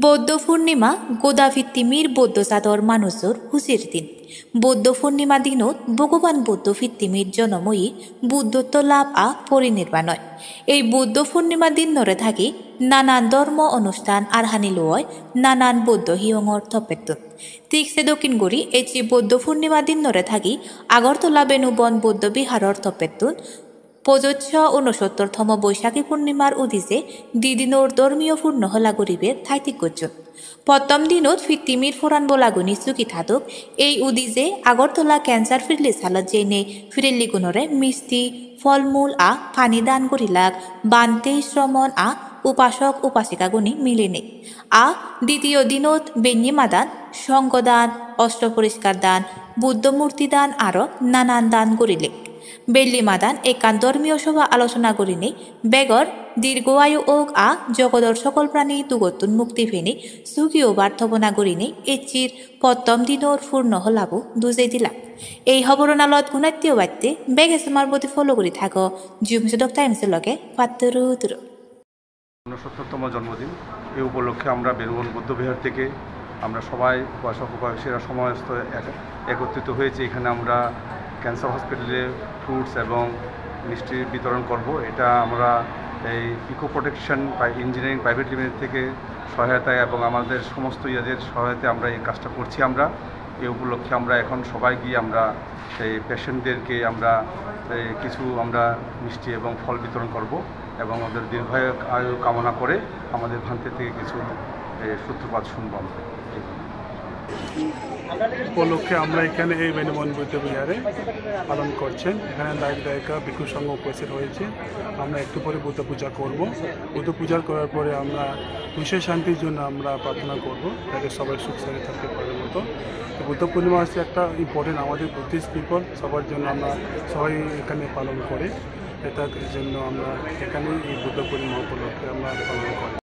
বৌদ্ধ পূর্ণিমা গোদাভিত্তিমির বৌদ্ধ চাদর মানুষের হুসির দিন। বৌদ্ধ পূর্ণিমা দিনত ভগবান বৌদ্ধ ভিত্তিমির জনময়ী বুদ্ধত্ব লাভ পরিনির্বাণ হয়। এই বৌদ্ধ পূর্ণিমা দিন ধরে থাকি নানান ধর্ম অনুষ্ঠান আরহানি লয় নানান বৌদ্ধ হিয়ঙর থপেতুন। ঠিক সে দক্ষিণ গড়ি এই বৌদ্ধ পূর্ণিমা দিন ধরে থাকি আগরতলা বেনুবন বৌদ্ধ বিহারর থপেতুন প্রযোজ্য ৬৯তম বৈশাখী পূর্ণিমার উদিসে দিদিনোর ধর্মীয় পূর্ণ হলা গরিবের থাইতিক গজ্জন। প্রথম দিনত ফিত্তিমির ফোরান বলাগুনি চুকি থাকুক এই উদিসে আগরতলা ক্যান্সার ফিরলি সালত জেনে ফিরেল্লি গুণরে মিষ্টি ফলমূল পানি দান করিলাক বান্তে শ্রমণ উপাসক উপাসিকাগুনি মিলেনে। দ্বিতীয় দিনত বেঞ্জিমা দান সঙ্গদান অস্ত্র পরিষ্কার দান বুদ্ধমূর্তি দান আরও নানান দান করিলে। বেল্লি মাদান একান ধর্মীয় সভা আলোচনা করিনি বেগর দীর্ঘায়ু ওক জগদর সকল প্রাণী তুগতুন মুক্তি ফেনি সুখী বার্থবনা করিনি এচির প্রথম দিনর পূর্ণ হলাবু দুজে দিলাম। এই খবরনালত গুণাত্মীয় বাড়তে বেগে তোমার প্রতি ফলো করে থাকো জিউমিসডক টাইমসের লগে পাত্তরু তুরো। ৬৯তম জন্মদিন এই উপলক্ষে আমরা বেনুবন বৌদ্ধবিহার থেকে আমরা সবাই উপাসক উপাসীরা সমস্ত একত্রিত হয়েছে। এখানে আমরা ক্যান্সার হসপিটালে ফ্রুটস এবং মিষ্টি বিতরণ করব। এটা আমরা এই eco protection engineering private limited থেকে সহায়তায় এবং আমাদের সমস্ত ইয়াদের সহায়তায় আমরা এই কাজটা করছি। আমরা এই উপলক্ষে আমরা এখন সবাই গিয়ে আমরা সেই পেশেন্টদেরকে আমরা কিছু আমরা মিষ্টি এবং ফল বিতরণ করব এবং ওদের দীর্ঘায়ু কামনা করে আমাদের ভ্রান্তি থেকে কিছু সূত্রপাত শুনব। উপলক্ষে আমরা এখানে এই বেনুবন বৌদ্ধবিহারে পালন করছেন। এখানে দায়িক দায়িকা ভিক্ষু সংঘ উপস্থিত হয়েছে। আমরা একটু পরে বুদ্ধ পূজা করব। বুদ্ধ পূজা করার পরে আমরা বিশ্বের শান্তির জন্য আমরা প্রার্থনা করব যাতে সবাই সুখ শান্তি থাকতে পারার মতো। বুদ্ধ পূর্ণিমা হচ্ছে একটা ইম্পর্টেন্ট আমাদের বুদ্ধিস্ট পিপল সবার জন্য আমরা সবাই এখানে পালন করে। এটার জন্য আমরা এখানে এই বুদ্ধ পূর্ণিমা উপলক্ষে আমরা পালন করি।